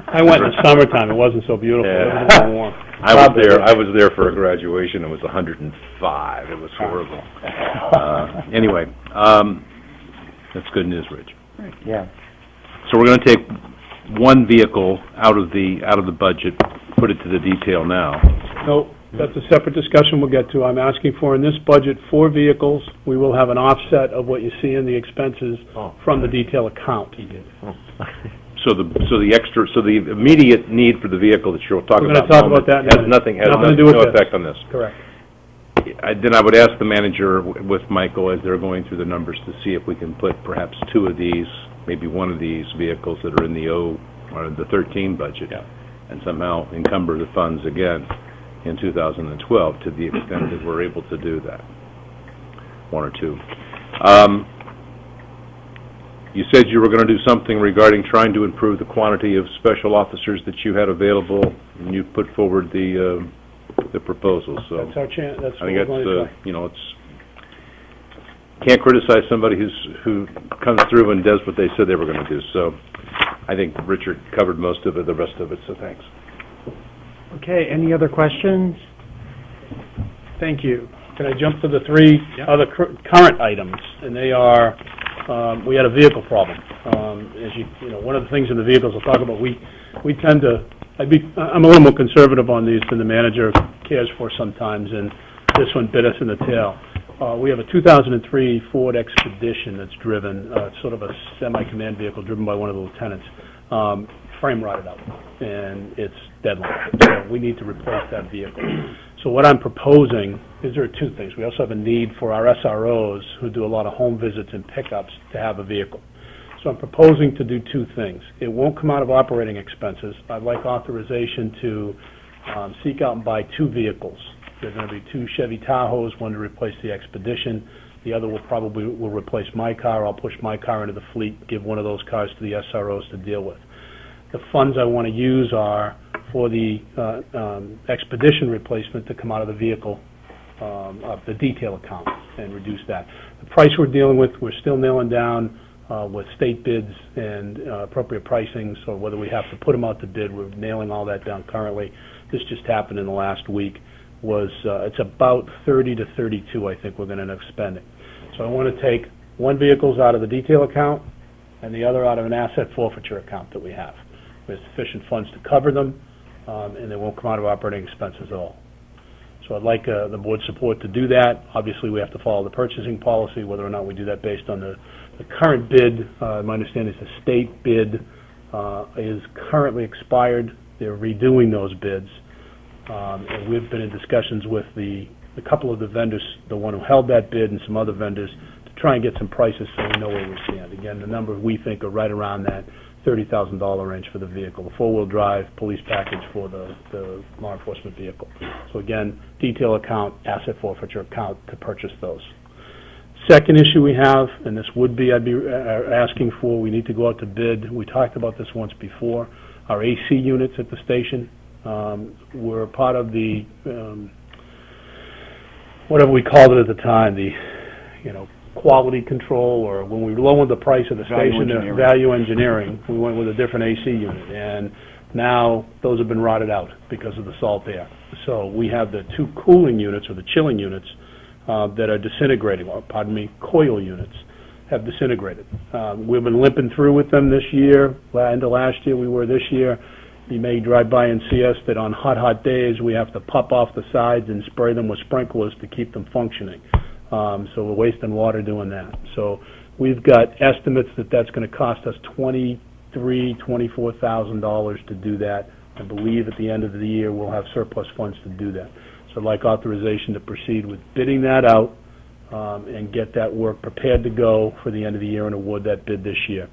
I went in the summertime. It wasn't so beautiful. Yeah. It was a little warm. I was there for a graduation. It was 105. It was horrible. Anyway, that's good news, Rich. Yeah. So we're going to take one vehicle out of the budget, put it to the detail now. No, that's a separate discussion we'll get to. I'm asking for in this budget 4 vehicles. We will have an offset of what you see in the expenses from the detail account. So the immediate need for the vehicle that you're talking about, We're going to talk about that has nothing to do with effect on this. Correct. Then I would ask the manager with Michael as they're going through the numbers to see if we can put perhaps 2 of these, maybe one of these vehicles that are in the 13 budget, and somehow encumber the funds again in 2012 to the extent that we're able to do that. 1 or 2. You said you were going to do something regarding trying to improve the quantity of special officers that you had available, and you put forward the proposal. So That's our chance. That's I what think we're going to try. Can't criticize somebody who comes through and does what they said they were going to do. So I think Richard covered most of it, the rest of it. So thanks. Okay. Any other questions? Thank you. Can I jump to the 3 other current items? And they are, we had a vehicle problem. As you know, one of the things in the vehicles I'll talk about, we tend to, I'm a little more conservative on these than the manager cares for sometimes, and this one bit us in the tail. We have a 2003 Ford Expedition that's driven, sort of a semi-command vehicle driven by one of the lieutenants. Frame rotted out, and it's deadline. So we need to replace that vehicle. So what I'm proposing is there are 2 things. We also have a need for our SROs who do a lot of home visits and pickups to have a vehicle. So I'm proposing to do 2 things. It won't come out of operating expenses. I'd like authorization to seek out and buy 2 vehicles. There are going to be 2 Chevy Tahoes, one to replace the Expedition. The other will replace my car. I'll push my car into the fleet, give one of those cars to the SROs to deal with. The funds I want to use are for the Expedition replacement to come out of the vehicle, of the detail account, and reduce that. The price we're dealing with, we're still nailing down with state bids and appropriate pricing, so whether we have to put them out to bid, we're nailing all that down currently. This just happened in the last week. It's about 30 to 32, I think, we're going to end up spending. So I want to take one vehicle's out of the detail account and the other out of an asset forfeiture account that we have. We have sufficient funds to cover them, and they won't come out of operating expenses at all. So I'd like the board's support to do that. Obviously, we have to follow the purchasing policy, whether or not we do that based on the current bid. My understanding is the state bid is currently expired. They're redoing those bids. And we've been in discussions with a couple of the vendors, the one who held that bid and some other vendors, to try and get some prices so we know where we stand. Again, the number we think are right around that $30,000 range for the vehicle, the 4-wheel drive police package for the law enforcement vehicle. So again, detail account, asset forfeiture account to purchase those. Second issue we have, and this would be, I'd be asking for, we need to go out to bid. We talked about this once before. Our AC units at the station, we're part of the, whatever we called it at the time, the, quality control, or when we lowered the price of the station, value engineering, we went with a different AC unit, and now those have been rotted out because of the salt air. So we have the 2 cooling units, or the chilling units, that are disintegrating, or pardon me, coil units have disintegrated. We've been limping through with them this year. End of last year we were this year. You may drive by and see us that on hot days we have to pop off the sides and spray them with sprinklers to keep them functioning. So we're wasting water doing that. So we've got estimates that that's going to cost us $23,000, $24,000 to do that. I believe at the end of the year we'll have surplus funds to do that. So I'd like authorization to proceed with bidding that out and get that work prepared to go for the end of the year and award that bid this year.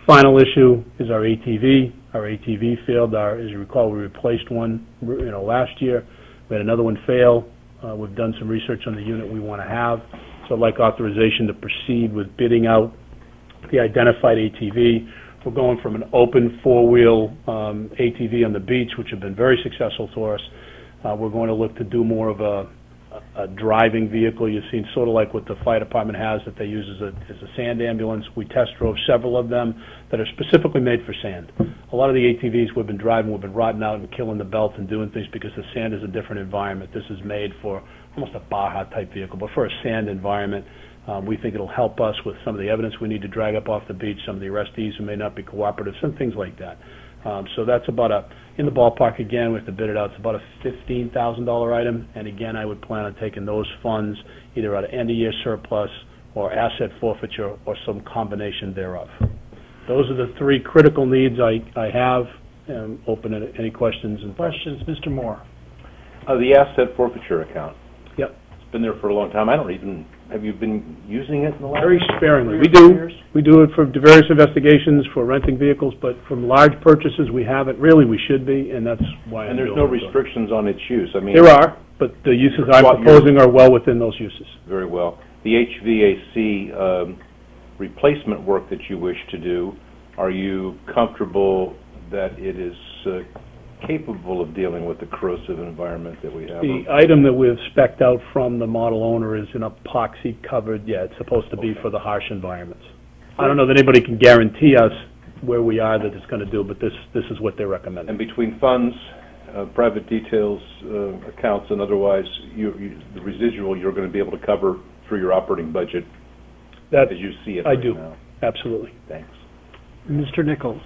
Final issue is our ATV. Our ATV failed. As you recall, we replaced one last year. We had another one fail. We've done some research on the unit we want to have. So I'd like authorization to proceed with bidding out the identified ATV. We're going from an open 4-wheel ATV on the beach, which have been very successful for us. We're going to look to do more of a a driving vehicle. You've seen sort of like what the fire department has that they use as a sand ambulance. We test drove several of them that are specifically made for sand. A lot of the ATVs we've been driving, we've been rotting out and killing the belt and doing things because the sand is a different environment. This is made for almost a Baja-type vehicle, but for a sand environment. We think it'll help us with some of the evidence we need to drag up off the beach, some of the arrestees who may not be cooperative, some things like that. So that's about in the ballpark again, we have to bid it out, it's about a $15,000 item, and again, I would plan on taking those funds either out of end-of-year surplus or asset forfeiture or some combination thereof. Those are the three critical needs I have. Open to any questions. Questions, Mr. Moore? The asset forfeiture account. Yep. It's been there for a long time. Have you been using it in the last? Very sparingly. 3 or 4 years? We do it for various investigations, for renting vehicles, but from large purchases, we haven't. Really, we should be, and that's why. And there's no restrictions on its use. I mean, there are, but the uses I'm proposing are well within those uses. Very well. The HVAC replacement work that you wish to do, are you comfortable that it is capable of dealing with the corrosive environment that we have? The item that we've spec'd out from the model owner is an epoxy covered, it's supposed to be for the harsh environments. I don't know that anybody can guarantee us where we are that it's going to do, but this is what they're recommending. And between funds, private details, accounts, and otherwise, the residual you're going to be able to cover through your operating budget as you see it I right do. now. Absolutely. Thanks. Mr. Nichols?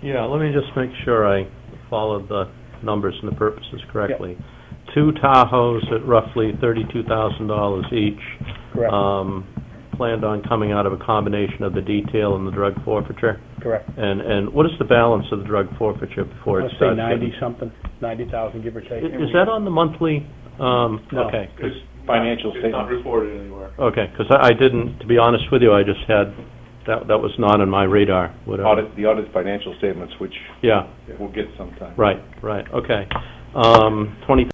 Yeah, let me just make sure I followed the numbers and the purposes correctly. Yep. 2 Tahoes at roughly $32,000 each. Correct. Planned on coming out of a combination of the detail and the drug forfeiture. Correct. And what is the balance of the drug forfeiture before it starts? I'd say 90-something, 90,000, give or take. Is that on the monthly? No. Okay. It's financial statement. It's not reported anywhere. Okay, because I didn't, to be honest with you, I just had, that was not on my radar. The audit financial statements, which yeah, we'll get sometime. Right, okay. 20